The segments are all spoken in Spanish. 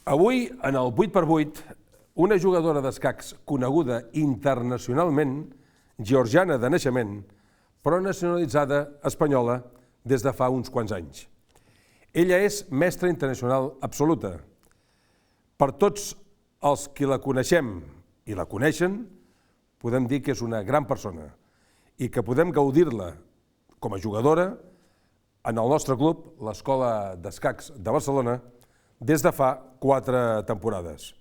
Avui, en el 8x8, una jugadora d'escacs coneguda internacionalment, georgiana de naixement, però nacionalitzada espanyola des de fa uns quants anys. Ella és mestra internacional absoluta. Per tots els que la coneixem i la coneixen, podem dir que és una gran persona i que podem gaudir-la com a jugadora en el nostre club, l'Escola d'Escacs de Barcelona, des de fa 4 temporades.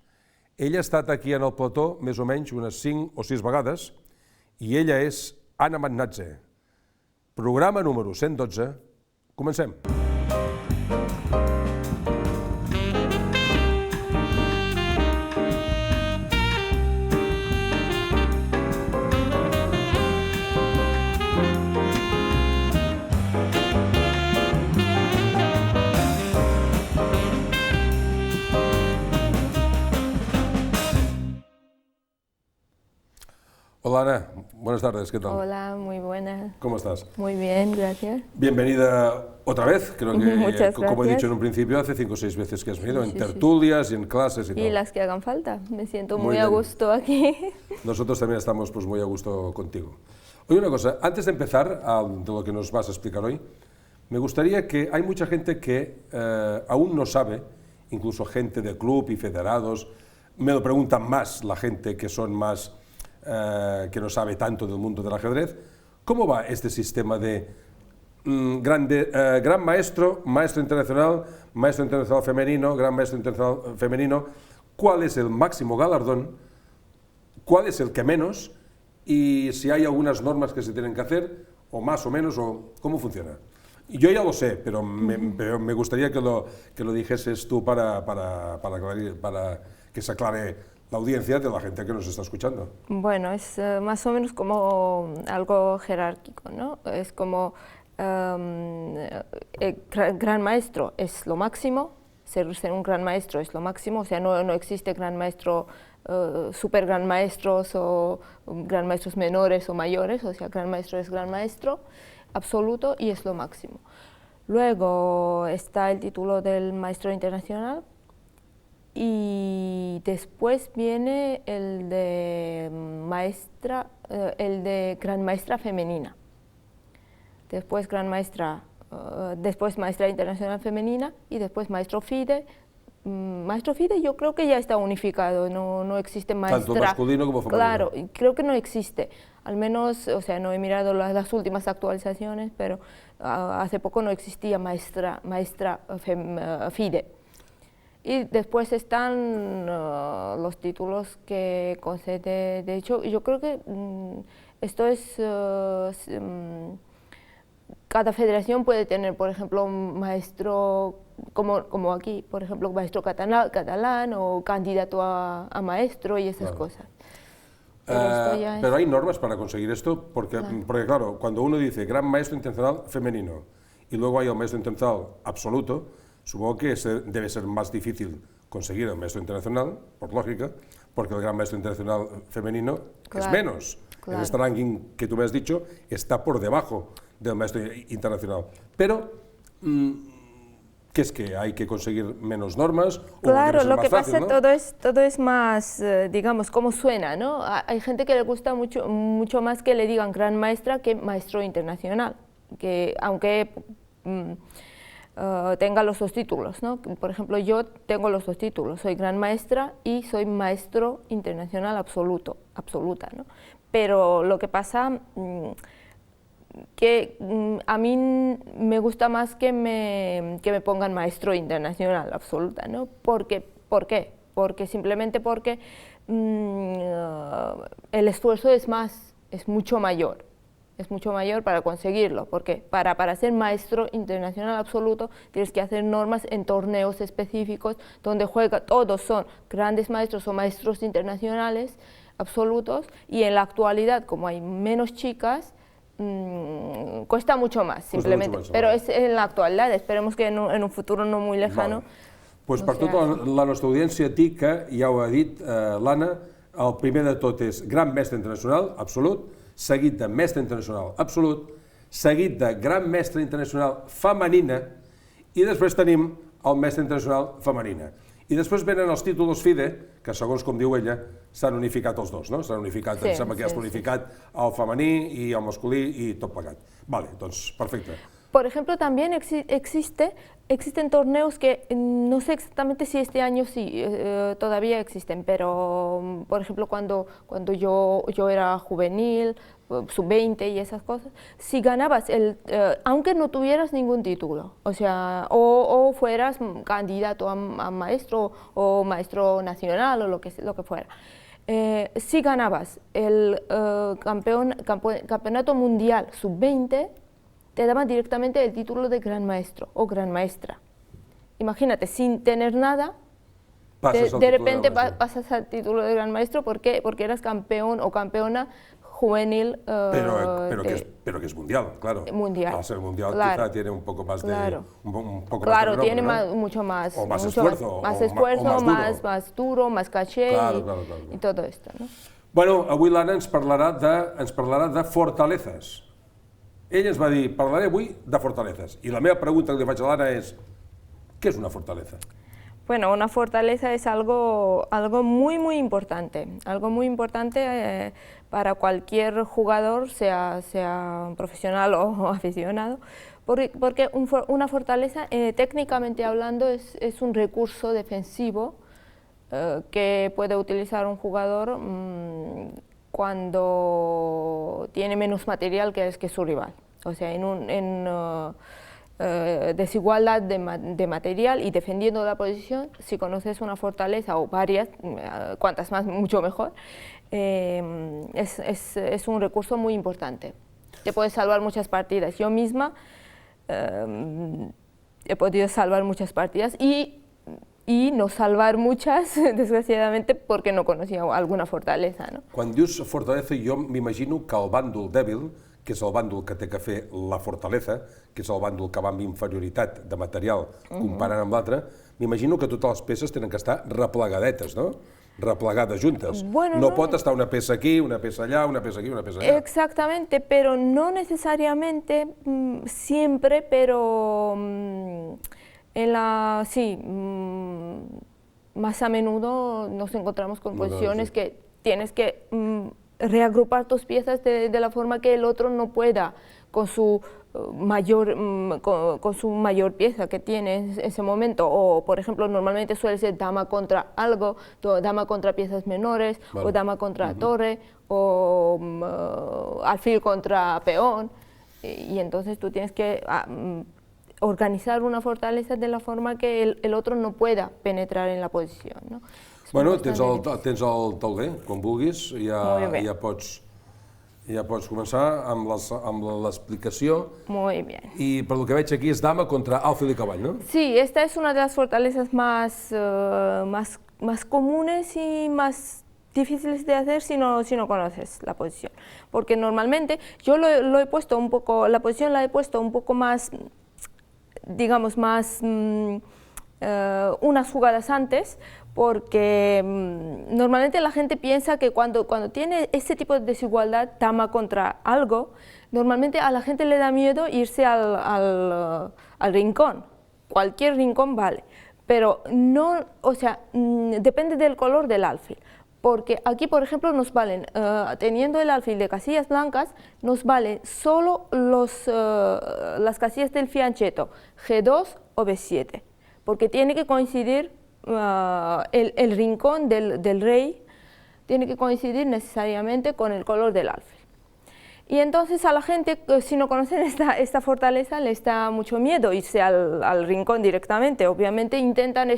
Ella ha estat aquí en el plató més o menys unes 5 o 6 vegades i ella és Anna Magnatze. Programa número 112. Comencem. Hola Ana, buenas tardes, ¿qué tal? Hola, muy buena. ¿Cómo estás? Muy bien, gracias. Bienvenida otra vez, creo que, Muchas como he gracias. dicho en un principio, hace 5 o 6 veces que has venido, en tertulias y en clases y todo. Y las que hagan falta, me siento Muy muy a bien. gusto aquí. Nosotros también estamos pues, muy a gusto contigo. Oye, una cosa, antes de empezar de lo que nos vas a explicar hoy, me gustaría que hay mucha gente que aún no sabe, incluso gente de club y federados, me lo preguntan más la gente que son más... que no sabe tanto del mundo del ajedrez. ¿Cómo va este sistema de gran maestro, maestro internacional femenino, gran maestro internacional femenino? ¿Cuál es el máximo galardón? ¿Cuál es el que menos? Y si hay algunas normas que se tienen que hacer, o más o menos, o cómo funciona. Yo ya lo sé, pero me gustaría que lo dijeses tú para que se aclare la audiencia de la gente que nos está escuchando. Bueno, es más o menos como algo jerárquico, ¿no? Es como el gran maestro es lo máximo, ser un gran maestro es lo máximo, o sea, no existe gran maestro, super gran maestros o gran maestros menores o mayores, o sea, gran maestro es gran maestro absoluto y es lo máximo. Luego está el título del maestro internacional, y después viene el de gran maestra femenina, después después maestra internacional femenina y después maestro FIDE. Maestro FIDE yo creo que ya está unificado, no existe maestra. Tanto masculino como femenino. Claro, creo que no existe, al menos, o sea, no he mirado las últimas actualizaciones, pero hace poco no existía maestra FIDE. Y después están los títulos que concede, de hecho, yo creo que esto es, cada federación puede tener, por ejemplo, un maestro, como aquí, por ejemplo, maestro catalán o candidato a maestro y esas cosas. Pero hay normas para conseguir esto, porque claro, cuando uno dice gran maestro internacional femenino y luego hay el maestro internacional absoluto, supongo que debe ser más difícil conseguir el maestro internacional, por lógica, porque el gran maestro internacional femenino es menos. En este ranking que tú me has dicho está por debajo del maestro internacional. Pero, ¿qué es que hay que conseguir menos normas? Claro, lo que fácil, pasa, ¿no? todo es más, digamos, cómo suena, ¿no? Hay gente que le gusta mucho más que le digan gran maestra que maestro internacional, que aunque... tenga los 2 títulos, ¿no? Por ejemplo, yo tengo los 2 títulos, soy gran maestra y soy maestro internacional absoluta, ¿no? Pero lo que pasa que a mí me gusta más que me pongan maestro internacional absoluta, ¿no? ¿Por qué? Simplemente porque el esfuerzo es mucho mayor. Es mucho mayor para conseguirlo, porque para ser maestro internacional absoluto tienes que hacer normas en torneos específicos donde todos son grandes maestros o maestros internacionales absolutos, y en la actualidad, como hay menos chicas, cuesta mucho más, simplemente. Pero es en la actualidad, esperemos que en un futuro no muy lejano. Pues per tota la nostra audiència, TIC, ja ho ha dit l'Anna, el primer de tot és gran mestre internacional absolut, seguit de mestre internacional absolut, seguit de gran mestre internacional femenina, i després tenim el mestre internacional femenina. I després venen els títols FIDE, que segons com diu ella, s'han unificat els dos, no? S'han unificat, em sembla que ja s'ha unificat el femení i el masculí i tot plegat. Vale, doncs perfecte. Por ejemplo, también existen torneos que no sé exactamente si este año sí, todavía existen, pero por ejemplo cuando yo era juvenil, sub-20 y esas cosas, si ganabas, aunque no tuvieras ningún título, o sea, o fueras candidato a maestro o maestro nacional o lo que fuera, si ganabas el campeonato mundial sub-20, te daban directamente el título de gran maestro o gran maestra. Imagínate, sin tener nada, de repente pasas al título de gran maestro. ¿Por qué? Porque eras campeón o campeona juvenil. Pero que es mundial, claro. Mundial. Al ser mundial, claro, quizá tiene un poco más de. Claro, un poco claro, más de tiene renombre, ¿no? mucho más. O más mucho esfuerzo. Más esfuerzo, más duro, más caché claro, y todo esto, ¿no? Bueno, avui l'Anna ens parlarà de fortalezas. Ella ens va dir, parlaré avui de fortalezas. I la meva pregunta que li faig a l'Anna és, què és una fortaleza? Bueno, una fortaleza es algo muy importante, para cualquier jugador, sea profesional o aficionado, porque una fortaleza, técnicamente hablando, es un recurso defensivo que puede utilizar un jugador cuando tiene menos material que su rival, o sea, en desigualdad de material y defendiendo la posición. Si conoces una fortaleza o varias, cuantas más mucho mejor, es un recurso muy importante. Te puede salvar muchas partidas. Yo misma he podido salvar muchas partidas y no salvar muchas, desgraciadamente, porque no conocía alguna fortaleza, no? Quan dius fortaleza, jo m'imagino que el bàndol dèbil, que és el bàndol que té que fer la fortaleza, que és el bàndol que va amb inferioritat de material comparant amb l'altre, m'imagino que totes les peces tenen que estar replegadetes, no? Replegades juntes. Bueno, no pot estar una peça aquí, una peça allà, una peça aquí, una peça allà. Exactamente, pero no necesariamente siempre, pero más a menudo nos encontramos con posiciones que tienes que reagrupar tus piezas de la forma que el otro no pueda con su mayor pieza que tiene en ese momento. O, por ejemplo, normalmente suele ser dama contra algo, dama contra piezas menores, vale, o dama contra torre, o alfil contra peón, y entonces tú tienes que organizar una fortaleza de la forma que el otro no pueda penetrar en la posición, ¿no? Bueno, tens el tauler, quan vulguis, ja pots començar amb l'explicació. Muy bien. I per lo que veig aquí és dama contra alfil i cavall, ¿no? Sí, esta es una de las fortalezas más comunes y más difíciles de hacer si no conoces la posición. Porque normalmente yo lo he puesto un poco, la posición la he puesto un poco más, digamos, más unas jugadas antes, porque normalmente la gente piensa que cuando tiene este tipo de desigualdad, dama contra algo, normalmente a la gente le da miedo irse al rincón. Cualquier rincón vale, pero no, o sea, depende del color del alfil. Porque aquí, por ejemplo, nos valen, teniendo el alfil de casillas blancas, nos valen solo las casillas del fianchetto, G2 o B7, porque tiene que coincidir el rincón del rey, tiene que coincidir necesariamente con el color del alfil. Y entonces a la gente, si no conocen esta fortaleza, les da mucho miedo irse al rincón directamente. Obviamente intentan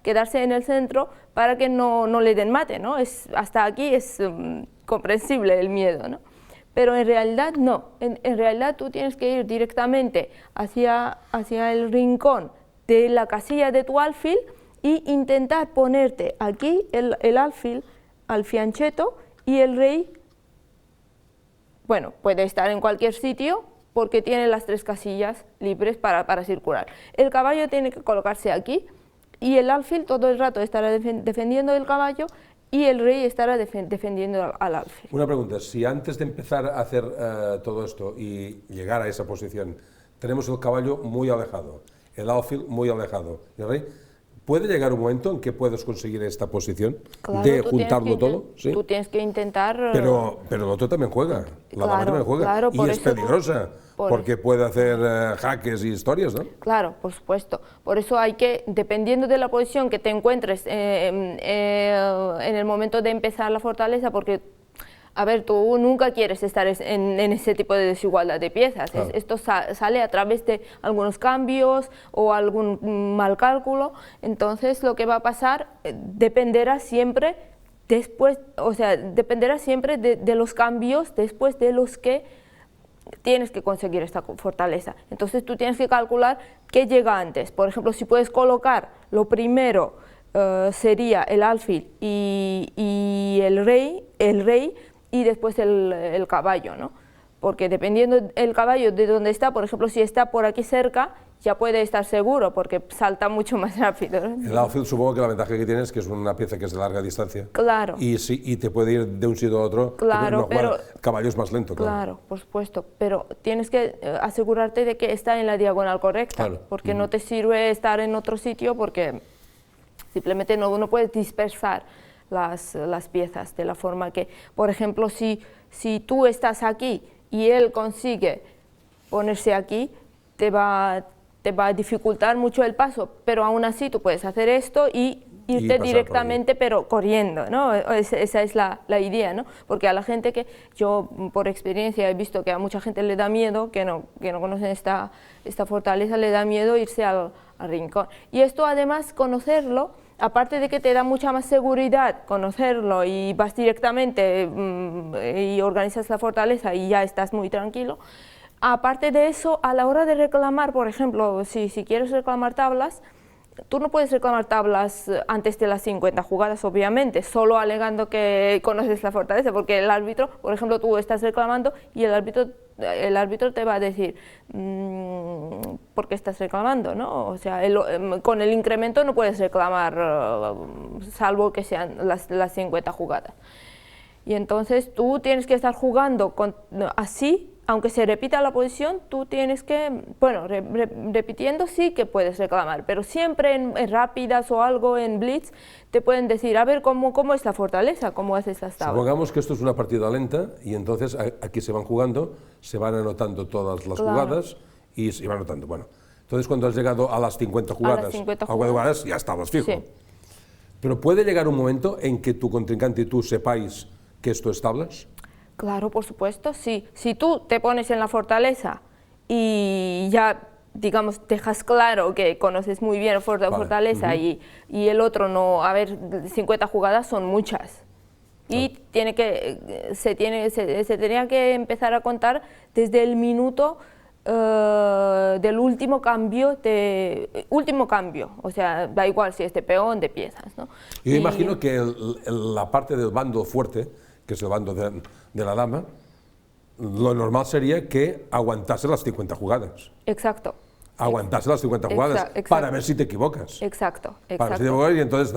quedarse en el centro para que no le den mate, ¿no? Hasta aquí es comprensible el miedo, ¿no? Pero en realidad no, en realidad tú tienes que ir directamente hacia el rincón de la casilla de tu alfil y intentar ponerte aquí el alfil al fianchetto y el rey. Bueno, puede estar en cualquier sitio porque tiene las tres casillas libres para circular. El caballo tiene que colocarse aquí y el alfil todo el rato estará defendiendo el caballo y el rey estará defendiendo al alfil. Una pregunta, si antes de empezar a hacer todo esto y llegar a esa posición, tenemos el caballo muy alejado, el alfil muy alejado, y el rey, ¿Puede llegar un momento en que puedas conseguir esta posición Claro, de juntarlo todo? ¿Sí? Tú tienes que intentar... Pero el otro también juega, la dama también juega, claro, y por es eso peligrosa, porque puede hacer jaques y historias, ¿no? Claro, por supuesto. Por eso hay que, dependiendo de la posición que te encuentres en el momento de empezar la fortaleza, porque, a ver, tú nunca quieres estar en ese tipo de desigualdad de piezas. Claro. Esto sale a través de algunos cambios o algún mal cálculo. Entonces, lo que va a pasar dependerá siempre después, o sea, dependerá siempre de los cambios después de los que tienes que conseguir esta fortaleza. Entonces tú tienes que calcular qué llega antes. Por ejemplo, si puedes colocar lo primero sería el alfil y el rey y después el caballo, ¿no? Porque dependiendo el caballo de dónde está, por ejemplo, si está por aquí cerca, ya puede estar seguro porque salta mucho más rápido, ¿no? El alfil supongo que la ventaja que tiene es que es una pieza que es de larga distancia. Claro. Y te puede ir de un sitio a otro. Claro, pero el caballo es más lento, claro. Claro, por supuesto, pero tienes que asegurarte de que está en la diagonal correcta, Claro. porque no te sirve estar en otro sitio porque simplemente no puedes dispersar las piezas de la forma que, por ejemplo, si tú estás aquí y él consigue ponerse aquí, te va a dificultar mucho el paso, pero aún así tú puedes hacer esto y irte directamente, pero corriendo, ¿no? Esa es la idea, ¿no? Porque a la gente que yo, por experiencia, he visto que a mucha gente le da miedo, que no conocen esta fortaleza, le da miedo irse al rincón. Y esto, además, conocerlo, aparte de que te da mucha más seguridad conocerlo y vas directamente y organizas la fortaleza y ya estás muy tranquilo, aparte de eso, a la hora de reclamar, por ejemplo, si quieres reclamar tablas, tú no puedes reclamar tablas antes de las 50 jugadas, obviamente, solo alegando que conoces la fortaleza, porque el árbitro, por ejemplo, tú estás reclamando y el árbitro te va a decir ¿por qué estás reclamando? ¿No? O sea, con el incremento no puedes reclamar, salvo que sean las 50 jugadas. Y entonces tú tienes que estar jugando así. Aunque se repita la posición, tú tienes que, bueno, repitiendo sí que puedes reclamar, pero siempre en rápidas o algo, en blitz, te pueden decir, a ver, ¿cómo es la fortaleza? ¿Cómo haces las tablas? Supongamos que esto es una partida lenta y entonces aquí se van jugando, se van anotando todas las jugadas y se van anotando. Bueno, entonces cuando has llegado a las 50 jugadas, ya estabas fijo. Sí. Pero ¿puede llegar un momento en que tu contrincante y tú sepáis que esto es tablas? Claro, por supuesto, sí. Si tú te pones en la fortaleza y ya, digamos, dejas claro que conoces muy bien la fortaleza y el otro no, a ver, 50 jugadas son muchas. Y se tenía que empezar a contar desde el minuto del último cambio, o sea, da igual si es de peón, de piezas, ¿no? Yo imagino que la parte del bando fuerte, que es el bando de la dama, lo normal sería que aguantase las 50 jugadas. Exacto. Aguantase las 50 jugadas para ver si te equivocas. Exacto. Para ver si te equivocas y entonces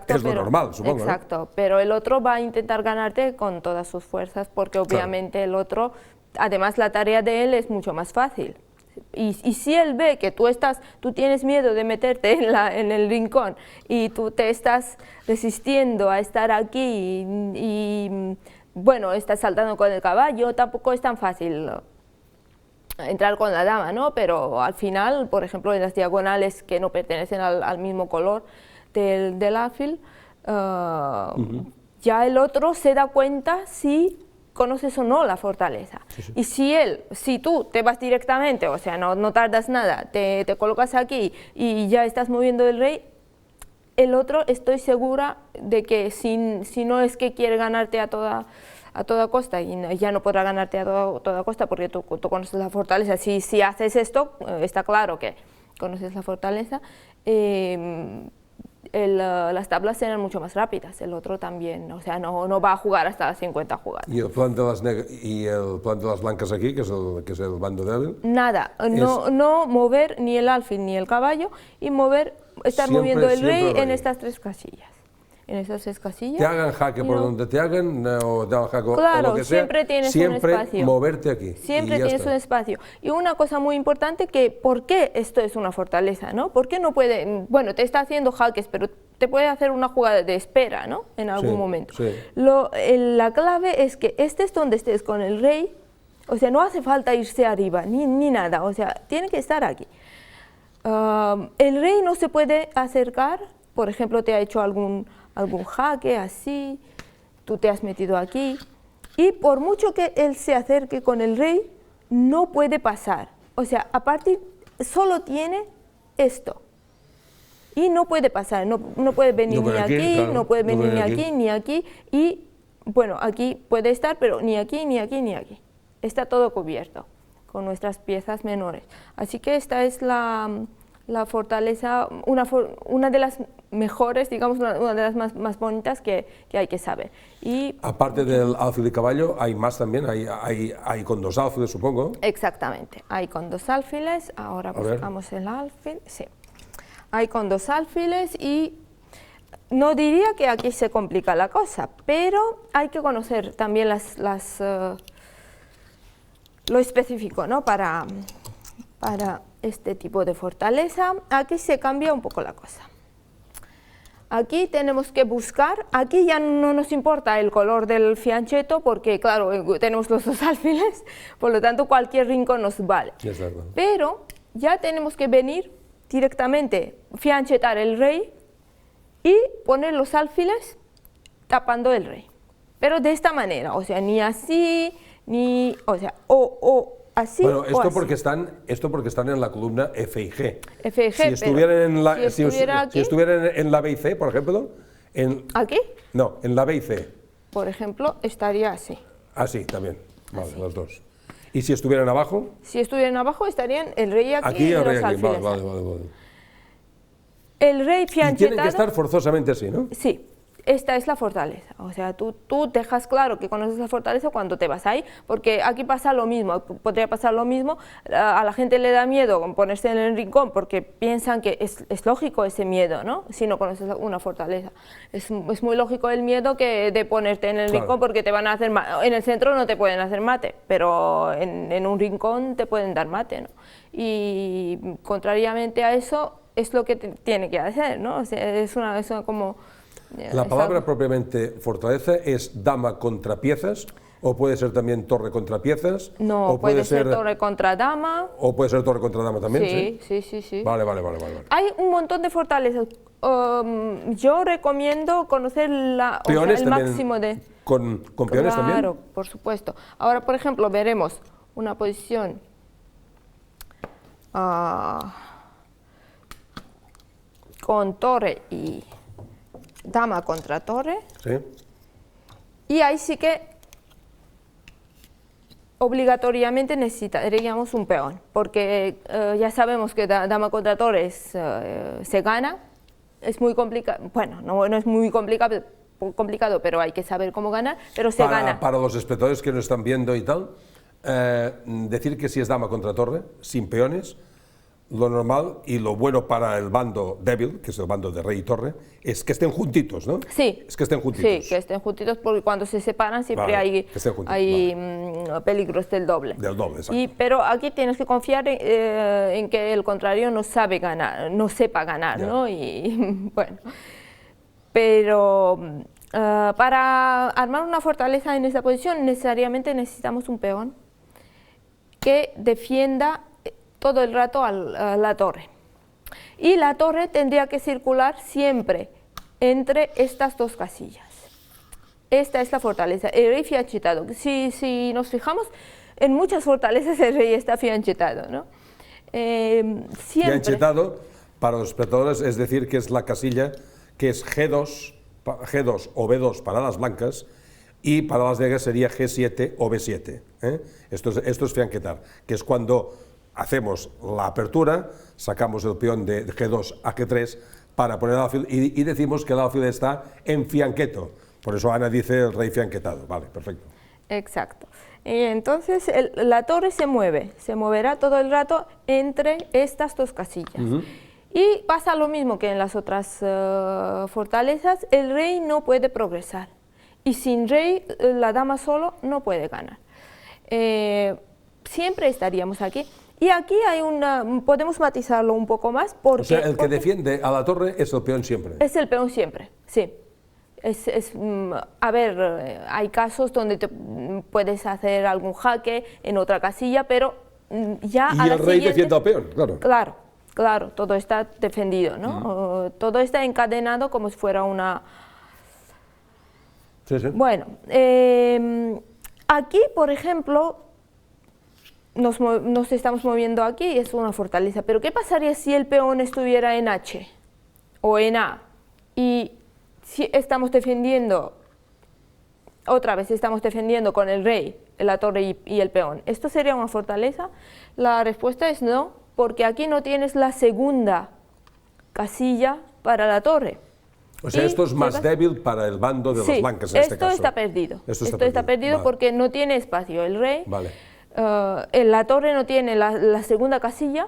es lo normal, supongo. Exacto, ¿no? Pero el otro va a intentar ganarte con todas sus fuerzas porque obviamente el otro, además la tarea de él es mucho más fácil. Y si él ve que tú tienes miedo de meterte en el rincón y tú te estás resistiendo a estar aquí y bueno, estás saltando con el caballo, tampoco es tan fácil entrar con la dama, ¿no? Pero al final, por ejemplo, en las diagonales que no pertenecen al mismo color del alfil, ya el otro se da cuenta si conoces o no la fortaleza. Sí. Y si tú te vas directamente, o sea, no tardas nada, te colocas aquí y ya estás moviendo el rey, el otro estoy segura de que si no es que quiere ganarte a toda costa, y ya no podrá ganarte a toda costa porque tú conoces la fortaleza. Si haces esto, está claro que conoces la fortaleza, las tablas serán mucho más rápidas, el otro también, o sea, no va a jugar hasta las 50 jugadas. ¿Y el plan de las blancas aquí, que es el bando débil? Nada, no mover ni el alfil ni el caballo y estar moviendo el rey en estas tres casillas. en esas tres casillas. Te hagan jaque por donde te hagan, o te hagan jaque claro, o lo que sea, siempre tienes siempre un espacio. moverte aquí. Siempre y tienes un espacio. Y una cosa muy importante, que ¿por qué esto es una fortaleza? ¿No? ¿Por qué no puede, bueno, te está haciendo jaques, pero te puede hacer una jugada de espera, ¿no? En algún momento. Sí. La clave es que estés donde estés con el rey, o sea, no hace falta irse arriba, ni nada, o sea, tiene que estar aquí. El rey no se puede acercar, por ejemplo, te ha hecho algún jaque así, tú te has metido aquí, y por mucho que él se acerque con el rey, no puede pasar. O sea, a partir, solo tiene esto. Y no puede pasar, no puede venir ni aquí, claro, no puede venir ni aquí, ni aquí. Y bueno, aquí puede estar, pero ni aquí, ni aquí, ni aquí. Está todo cubierto con nuestras piezas menores. Así que esta es la fortaleza, una de las mejores, digamos, una de las más bonitas que hay que saber. Y aparte del alfil de caballo, hay más también, hay con dos alfiles, supongo. Exactamente, hay con dos alfiles, ahora buscamos el alfil, sí. Hay con dos alfiles y no diría que aquí se complica la cosa, pero hay que conocer también lo específico, ¿no? Para este tipo de fortaleza. Aquí se cambia un poco la cosa. Aquí tenemos que buscar, aquí ya no nos importa el color del fianchetto porque claro, tenemos los dos alfiles, por lo tanto cualquier rincón nos vale. Pero ya tenemos que venir directamente, fianchetar el rey y poner los alfiles tapando el rey. Pero de esta manera, o sea, ni así, ni, o sea, o así. Bueno, esto o así. porque están en la columna F y G. F y G, si estuvieran en la, si estuvieran en la B y C, por ejemplo. ¿Aquí? No, en la B y C. Por ejemplo, estaría así. Así, también. Vale, así. Los dos. ¿Y si estuvieran abajo? Si estuvieran abajo estarían el rey aquí y el rey los aquí. alfiles. Vale. El rey fianchetado. Y tienen que estar forzosamente así, ¿no? Sí. Esta es la fortaleza, o sea, tú dejas claro que conoces la fortaleza cuando te vas ahí, porque aquí pasa lo mismo, podría pasar lo mismo, a la gente le da miedo ponerse en el rincón porque piensan que es lógico ese miedo, ¿no? Si no conoces una fortaleza. Es muy lógico el miedo de ponerte en el rincón porque te van a hacer en el centro no te pueden hacer mate, pero en un rincón te pueden dar mate, ¿no? Y contrariamente a eso es lo que tiene que hacer, ¿no? O sea, es una como... La palabra propiamente fortaleza es dama contra piezas, o puede ser también torre contra piezas. No, o puede ser torre contra dama. O puede ser torre contra dama también, sí. Vale. Hay un montón de fortalezas. Yo recomiendo conocer el máximo de... ¿Con peones también? Claro, por supuesto. Ahora, por ejemplo, veremos una posición... con torre y dama contra torre. Sí. Y ahí sí que obligatoriamente necesitaríamos un peón, porque ya sabemos que dama contra torre se gana. Es muy complicado, bueno, no es muy complicado, pero hay que saber cómo ganar, pero se gana. Para los espectadores que nos están viendo y tal, decir que si es dama contra torre, sin peones, lo normal y lo bueno para el bando débil, que es el bando de rey y torre, es que estén juntitos, ¿no? Sí. Es que estén juntitos. Sí, que estén juntitos porque cuando se separan siempre hay peligros del doble. Del doble, exacto. Pero aquí tienes que confiar en que el contrario no sabe ganar, no sepa ganar, ¿no? Y bueno, pero para armar una fortaleza en esa posición necesariamente necesitamos un peón que defienda todo el rato a la torre. Y la torre tendría que circular siempre entre estas dos casillas. Esta es la fortaleza, el rey fianchetado. Si nos fijamos, en muchas fortalezas el rey está fianchetado, ¿no? Fianchetado, para los espectadores, es decir, que es la casilla que es G2 o B2 para las blancas, y para las negras sería G7 o B7. Esto es fianchetar, que es cuando hacemos la apertura, sacamos el peón de G2 a G3 para poner el alfil y decimos que el alfil está en fianqueto. Por eso Ana dice el rey fianquetado. Vale, perfecto. Exacto. Y entonces la torre se moverá todo el rato entre estas dos casillas. Y pasa lo mismo que en las otras fortalezas, el rey no puede progresar. Y sin rey, la dama solo no puede ganar. Siempre estaríamos aquí. Y aquí hay podemos matizarlo un poco más porque... O sea, el que defiende a la torre es el peón siempre. Es el peón siempre, sí. A ver, hay casos donde puedes hacer algún jaque en otra casilla, pero ya y el rey defiende al peón, claro. Claro, claro, todo está defendido, ¿no? Todo está encadenado como si fuera una... Sí, sí. Bueno, aquí, por ejemplo, nos estamos moviendo aquí y es una fortaleza, pero ¿qué pasaría si el peón estuviera en H o en A? Y si estamos defendiendo, otra vez estamos defendiendo con el rey, la torre y el peón. ¿Esto sería una fortaleza? La respuesta es no, porque aquí no tienes la segunda casilla para la torre. O sea, esto es más débil para el bando de los blancos en este caso. Esto está perdido. Esto está perdido vale. porque no tiene espacio. El rey, vale. La torre no tiene la segunda casilla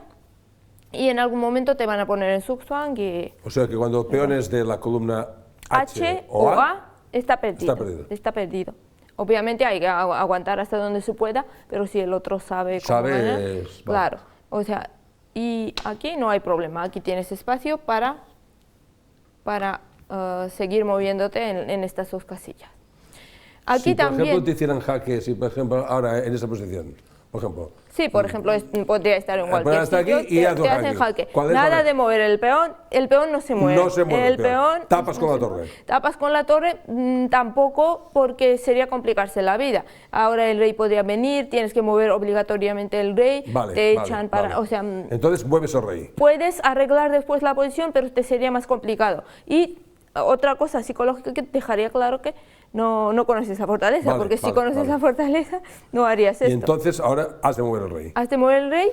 y en algún momento te van a poner en zugzwang y... O sea, que cuando el peón es de la columna H o A está perdido. Está perdido. Obviamente hay que aguantar hasta donde se pueda, pero si el otro sabe cómo ganar, claro. O sea, y aquí no hay problema. Aquí tienes espacio para seguir moviéndote en estas dos casillas. Aquí si, por también, ejemplo, te hicieran jaque, si por ejemplo, ahora en esa posición, por ejemplo. Sí, por ejemplo, podría estar en cualquier sitio, aquí y te hacen jaque. Nada de mover el peón no se mueve. No se mueve el peón. Tapas con la torre. Tapas con la torre, tampoco, porque sería complicarse la vida. Ahora el rey podría venir, tienes que mover obligatoriamente el rey, te echan para... O sea, entonces mueves al rey. Puedes arreglar después la posición, pero te sería más complicado. Y otra cosa psicológica que dejaría claro que no conoces la fortaleza, porque si conoces la fortaleza no harías esto. Y entonces ahora has de mover el rey. Has de mover el rey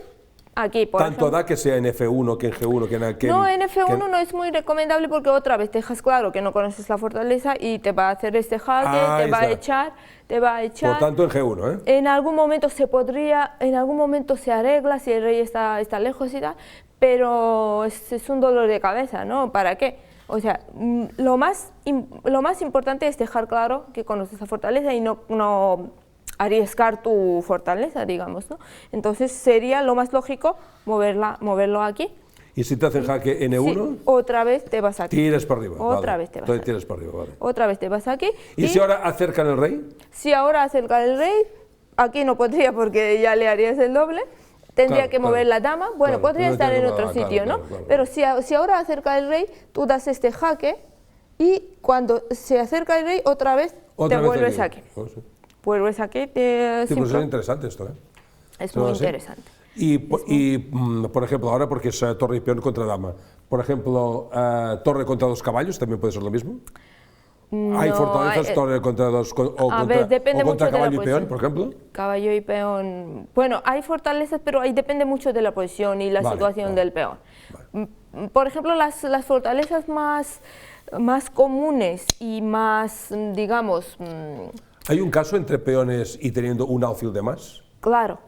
aquí, por Tanto ejemplo. da que sea en F1 que en G1 que No, en F1 no es muy recomendable porque otra vez te dejas claro que no conoces la fortaleza y te va a hacer este jaque, te va a echar. Por tanto en G1, ¿eh? En algún momento se arregla si el rey está lejos y tal, pero es un dolor de cabeza, ¿no? ¿Para qué? O sea, lo más importante es dejar claro que conoces la fortaleza y no arriesgar tu fortaleza, digamos, ¿no? Entonces sería lo más lógico moverlo aquí. ¿Y si te hacen jaque en E1? Sí, otra vez te vas aquí. Tiras para arriba. Otra vez te vas aquí. Tiras para arriba, vale. Otra vez te vas aquí. ¿Y si ahora acercan el rey? Si ahora acercan el rey, aquí no podría porque ya le harías el doble. Tendría que mover la dama, bueno, podría estar en otro sitio, ¿no? Pero si ahora acerca el rey, tú das este jaque y cuando se acerca el rey, otra vez te vuelves aquí. Vuelves aquí. Sí, pues es interesante esto, ¿eh? Es muy interesante. Y, por ejemplo, ahora porque es torre y peón contra dama, por ejemplo, torre contra dos caballos, ¿también puede ser lo mismo? No, ¿Hay fortalezas torre contra dos contra caballo y peón, por ejemplo? Caballo y peón. Bueno, hay fortalezas, pero ahí depende mucho de la posición y la situación del peón. Por ejemplo, las fortalezas más comunes y más, digamos... ¿Hay un caso entre peones y teniendo un alfil de más? Claro,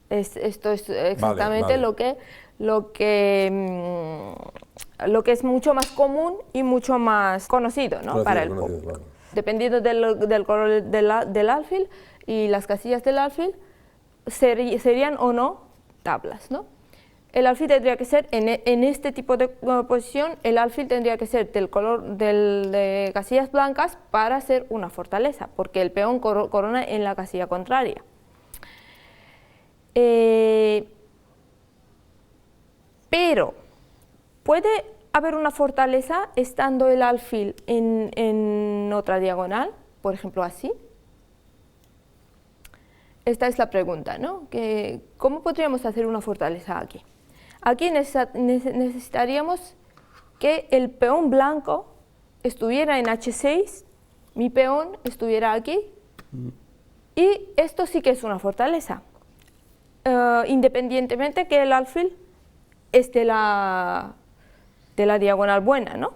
esto es exactamente lo que es mucho más común y mucho más conocido, ¿no? Para el público. Claro. Dependiendo del color del alfil y las casillas del alfil, serían o no tablas, ¿no? El alfil tendría que ser, en este tipo de posición, el alfil tendría que ser del color de casillas blancas para ser una fortaleza, porque el peón corona en la casilla contraria. Pero puede haber una fortaleza estando el alfil en otra diagonal, por ejemplo así. Esta es la pregunta, ¿no? ¿Cómo podríamos hacer una fortaleza aquí? Aquí necesitaríamos que el peón blanco estuviera en H6, mi peón estuviera aquí, y esto sí que es una fortaleza, independientemente que el alfil es de la diagonal buena, ¿no?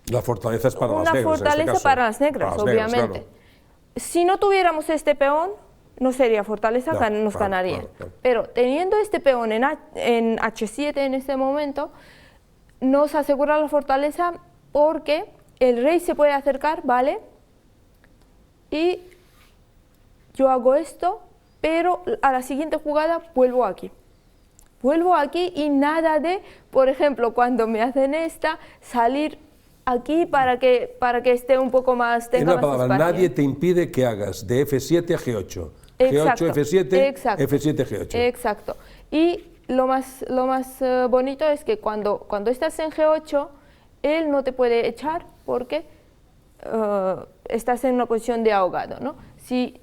La fortaleza es para las negras. Una fortaleza para las negras, obviamente. Claro. Si no tuviéramos este peón, no sería fortaleza, nos ganarían. Pero teniendo este peón en H7 en este momento, nos asegura la fortaleza porque el rey se puede acercar, ¿vale? Y yo hago esto, pero a la siguiente jugada vuelvo aquí. Vuelvo aquí y nada de, por ejemplo, cuando me hacen esta, salir aquí para que esté un poco más, tenga más espacio. Nadie te impide que hagas de F7 a G8. G8, F7, F7, G8. Exacto. Y lo más bonito es que cuando estás en G8, él no te puede echar porque estás en una posición de ahogado, ¿no? Si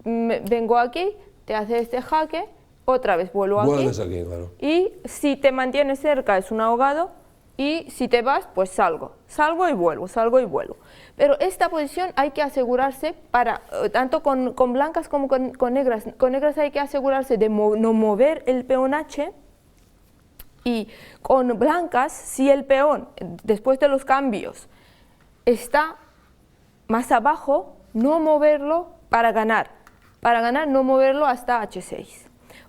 vengo aquí, te hace este jaque, otra vez vuelvo aquí, claro. Y si te mantienes cerca es un ahogado, y si te vas, pues salgo y vuelvo. Pero esta posición hay que asegurarse, tanto con blancas como con negras. Con negras hay que asegurarse de no mover el peón H, y con blancas, si el peón, después de los cambios, está más abajo, no moverlo para ganar. Para ganar, no moverlo hasta H6.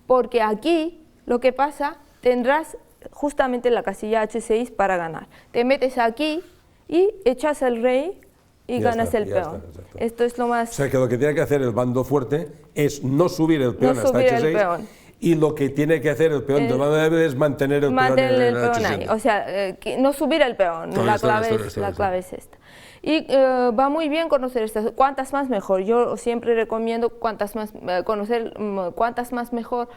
Porque aquí, lo que pasa, tendrás justamente la casilla H6 para ganar. Te metes aquí y echas el rey y ganas el peón. Esto es lo más... O sea, que lo que tiene que hacer el bando fuerte es no subir el peón hasta H6, y lo que tiene que hacer el peón del bando débil es mantener el peón en H7. Ahí. O sea, no subir el peón, la clave es esta. Y va muy bien conocer estas, cuantas más mejor. Yo siempre recomiendo conocer cuantas más mejor,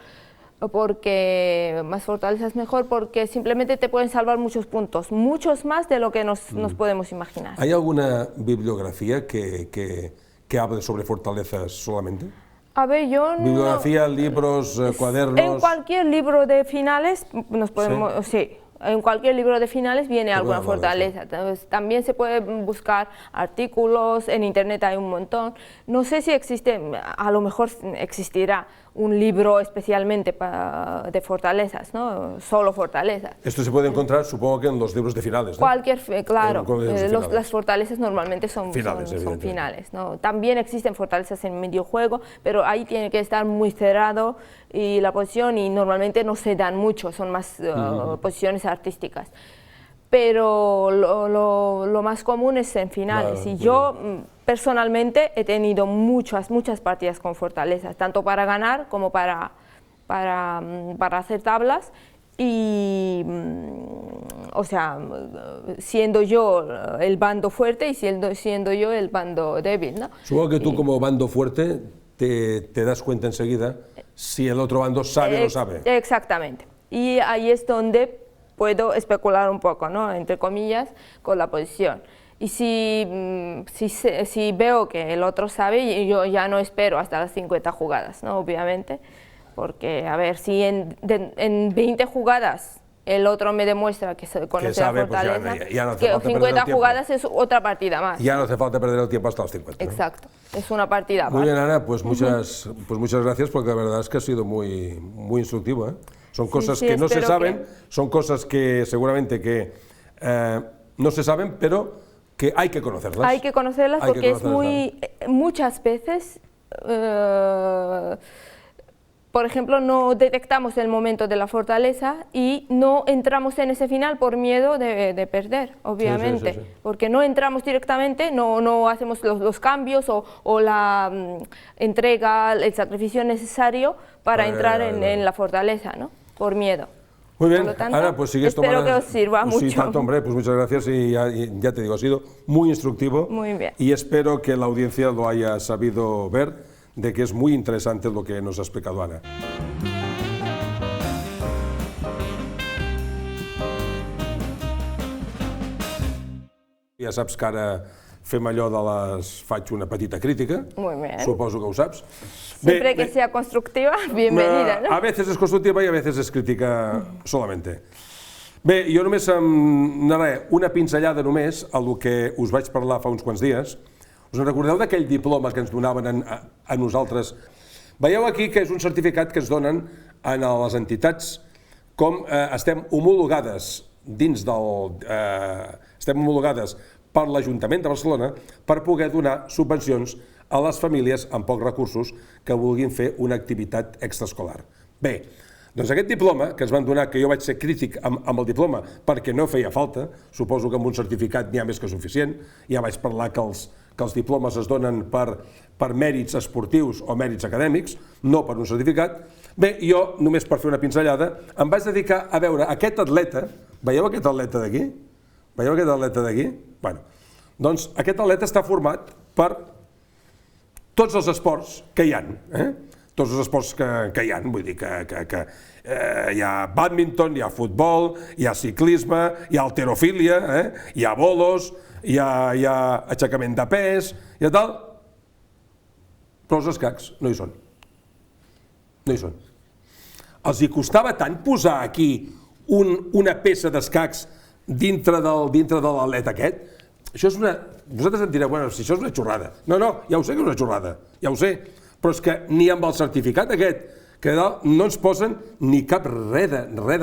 porque más fortalezas mejor, porque simplemente te pueden salvar muchos puntos, muchos más de lo que nos podemos imaginar. ¿Hay alguna bibliografía que hable sobre fortalezas solamente? A ver, yo no... Bibliografía, libros, cuadernos... En cualquier libro de finales nos podemos... Sí. En cualquier libro de finales viene alguna fortaleza. Entonces, también se puede buscar artículos, en internet hay un montón. No sé si existe, a lo mejor existirá un libro especialmente de fortalezas, ¿no? Solo fortalezas. Esto se puede encontrar, supongo que en los libros de finales, ¿no? Claro, las fortalezas normalmente son finales, ¿no? También existen fortalezas en medio juego, pero ahí tiene que estar muy cerrado y la posición, y normalmente no se dan mucho, son más posiciones artísticas. Pero lo más común es en finales, claro, y yo personalmente he tenido muchas partidas con fortalezas, tanto para ganar como para hacer tablas, y o sea, siendo yo el bando fuerte y siendo yo el bando débil, ¿no? Supongo que tú como bando fuerte te das cuenta enseguida si el otro bando sabe o no sabe. Exactamente, y ahí es donde puedo especular un poco, ¿no? Entre comillas, con la posición. Y si veo que el otro sabe, yo ya no espero hasta las 50 jugadas, ¿no? Obviamente, porque, a ver, si en 20 jugadas el otro me demuestra que conoce la fortaleza, pues ya no que 50 jugadas es otra partida más. Ya no hace falta perder el tiempo hasta los 50. Exacto, ¿no? Es una partida más. Muy bien, Ana, pues muchas gracias, porque la verdad es que ha sido muy instructivo, ¿eh? Son cosas que no se saben, son cosas que seguramente que no se saben, pero que hay que conocerlas. Hay que conocerlas porque es muchas veces, por ejemplo, no detectamos el momento de la fortaleza y no entramos en ese final por miedo de perder, obviamente, porque no entramos directamente, no hacemos los cambios o la entrega, el sacrificio necesario para entrar en la fortaleza, ¿no? Por miedo. Muy bien, tanto, Ana, pues sigues tomando... Espero que os sirva mucho. Sí, tanto, hombre, pues muchas gracias, y ya te digo, ha sido muy instructivo. Muy bien. Y espero que la audiencia lo haya sabido ver, de que es muy interesante lo que nos ha explicado Ana. Ja saps que ara fem allò de faig una petita crítica. Muy bien. Suposo que ho saps. Siempre que sea constructiva, bienvenida, ¿no? A veces es constructiva y a veces es crítica solamente. Bé, jo només em donaré una pinzellada només a lo que us vaig parlar fa uns quants dies. Us en recordeu d'aquell diploma que ens donaven a nosaltres? Veieu aquí que és un certificat que ens donen a les entitats com estem homologades dins del... estem homologades per l'Ajuntament de Barcelona per poder donar subvencions a les famílies amb pocs recursos que vulguin fer una activitat extraescolar. Bé, doncs aquest diploma que ens van donar, que jo vaig ser crític amb el diploma perquè no feia falta, suposo que amb un certificat n'hi ha més que suficient, ja vaig parlar que els diplomes es donen per mèrits esportius o mèrits acadèmics, no per un certificat. Bé, jo, només per fer una pinzellada, em vaig dedicar a veure aquest atleta, veieu aquest atleta d'aquí? Veieu aquest atleta d'aquí? Bé, doncs aquest atleta està format per tots els esports que hi ha, tots els esports que hi ha, vull dir que hi ha bàdminton, hi ha futbol, hi ha ciclisme, hi ha halterofília, hi ha bolos, hi ha aixecament de pes, hi ha tal, però els escacs no hi són. No hi són. Els hi costava tant posar aquí una peça d'escacs dintre de l'atleta aquest? Això és una... Vosaltres em direu, bueno, si això és una xorrada. No, ja ho sé que és una xorrada, ja ho sé, però és que ni amb el certificat aquest, que no ens posen ni cap res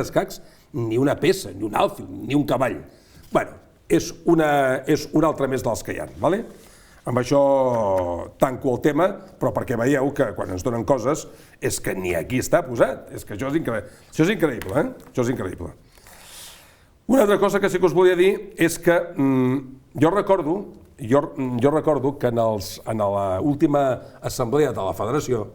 d'escacs, ni una peça, ni un alfil, ni un cavall. Bueno, és un altre més dels que hi ha, d'acord? Amb això tanco el tema, però perquè veieu que quan ens donen coses és que ni aquí està posat, és que això és increïble, Això és increïble. Una altra cosa que sí que us volia dir és que jo recordo que en l'última assemblea de la federació,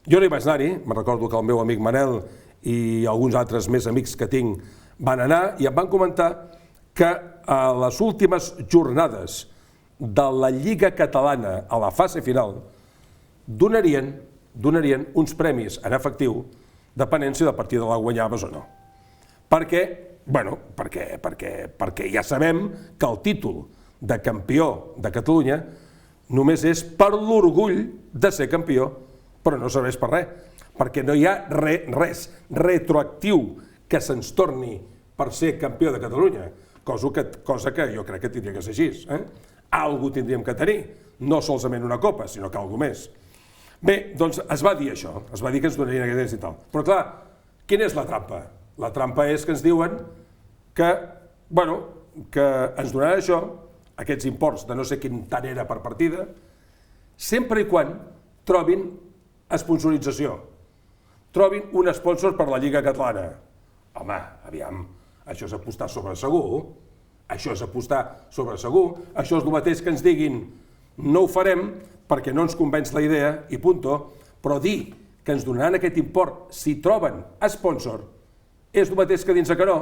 jo no hi vaig anar-hi, me'n recordo que el meu amic Manel i alguns altres més amics que tinc van anar i em van comentar que a les últimes jornades de la Lliga Catalana a la fase final donarien uns premis en efectiu depenent si la partida la guanyaves o no. Perquè ja sabem que el títol de campió de Catalunya només és per l'orgull de ser campió, però no serveix per res, perquè no hi ha res retroactiu que se'ns torni per ser campió de Catalunya, cosa que jo crec que tindria que ser així. Algú tindríem que tenir, no solament una copa, sinó que alguna més. Bé, doncs es va dir això, es va dir que ens donarien aquests i tal. Però clar, quina és la trampa? La trampa és que ens diuen que ens donaran això, aquests imports de no sé quin tant era per partida, sempre i quan trobin sponsorització, trobin un sponsor per la Lliga Catalana. Home, aviam, això és apostar sobre segur, això és el mateix que ens diguin no ho farem perquè no ens convenç la idea i punto, però dir que ens donaran aquest import si troben sponsor és el mateix que dir-nos que no,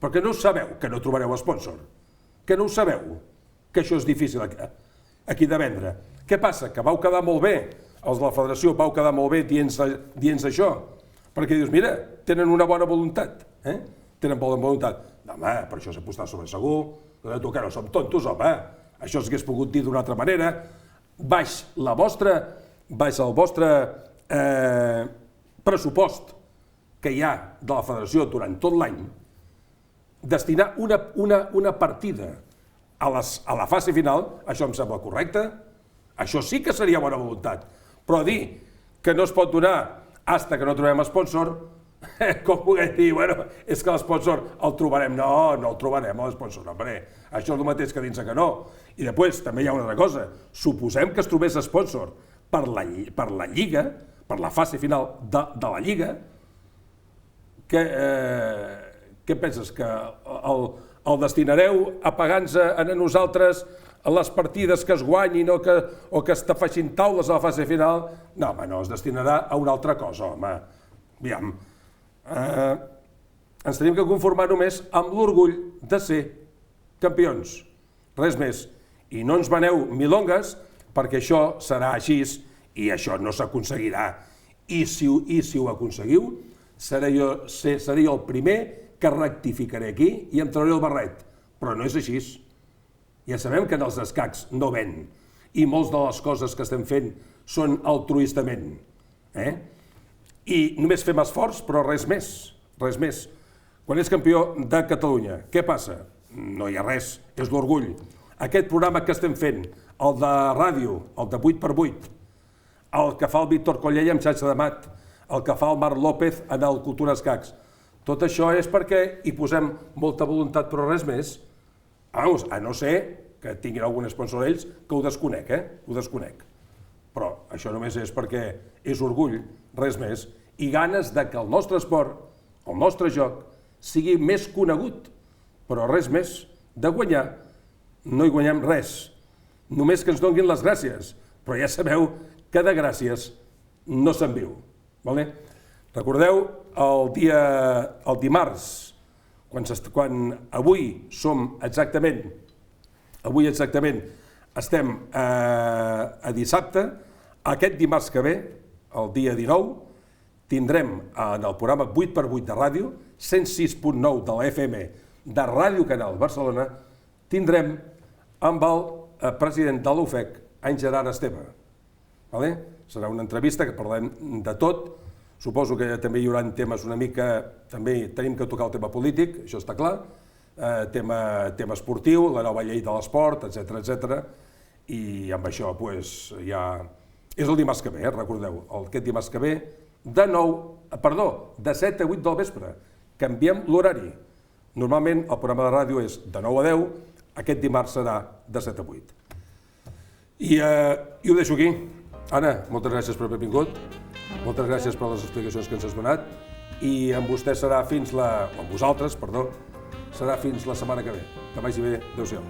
perquè no ho sabeu que no trobareu sponsor, que no ho sabeu, que això és difícil aquí de vendre. Què passa? Que vau quedar molt bé, els de la federació vau quedar molt bé dient això, perquè dius, mira, tenen una bona voluntat, tenen bona voluntat. No, home, per això s'ha apostat sobre segur, que no som tontos, home, això s'hagués pogut dir d'una altra manera, baix el vostre pressupost que hi ha de la federació durant tot l'any, destinar una partida a la fase final, això em sembla correcte, això sí que seria bona voluntat, però dir que no es pot donar fins que no trobem sponsor, com poder dir, bueno, és que l'esponsor el trobarem. No el trobarem, l'esponsor, hombre. Això és el mateix que dir-nos que no. I després també hi ha una altra cosa. Suposem que es trobés sponsor per la Lliga, per la fase final de la Lliga, què penses, que el destinareu a pagar-nos a nosaltres les partides que es guanyin o que es tafeixin taules a la fase final? No, home, no, es destinarà a una altra cosa, home. Aviam, ens tenim que conformar només amb l'orgull de ser campions, res més. I no ens veneu milongues, perquè això serà així i això no s'aconseguirà. I si ho aconseguiu, seré jo el primer que rectificaré aquí i em trauré el barret. Però no és així. Ja sabem que en els escacs no ven i moltes de les coses que estem fent són altruistament. I només fem esforç, però res més. Quan és campió de Catalunya, què passa? No hi ha res, és l'orgull. Aquest programa que estem fent, el de ràdio, el de 8x8, el que fa el Víctor Collella amb Xarxa de Mat, el que fa el Marc López en el Cultura Escacs, tot això és perquè hi posem molta voluntat, però res més. A no ser que tinguin algun sponsor ells, que ho desconec, ho desconec. Però això només és perquè és orgull, res més, i ganes de que el nostre esport, el nostre joc, sigui més conegut, però res més. De guanyar no hi guanyem res, només que ens donguin les gràcies, però ja sabeu que de gràcies no se'n viu. Recordeu el dimarts, quan avui exactament estem a dissabte, aquest dimarts que ve, el dia 19, tindrem en el programa 8x8 de ràdio, 106.9 de la FM de Ràdio Canal Barcelona, tindrem amb el president de l'UFEC, en Gerard Esteve. Serà una entrevista que parlem de tot. Suposo que també hi haurà temes una mica, també tenim que tocar el tema polític, això està clar, tema esportiu, la nova llei de l'esport, etc. I amb això ja... És el dimarts que ve, recordeu, aquest dimarts que ve, de 7 a 8 del vespre. Canviem l'horari. Normalment el programa de ràdio és de 9 a 10, aquest dimarts serà de 7 a 8. I ho deixo aquí. Anna, moltes gràcies per haver vingut, moltes gràcies per les explicacions que ens has donat, i amb vosaltres serà fins la setmana que ve. Que vagi bé, adéu-siau.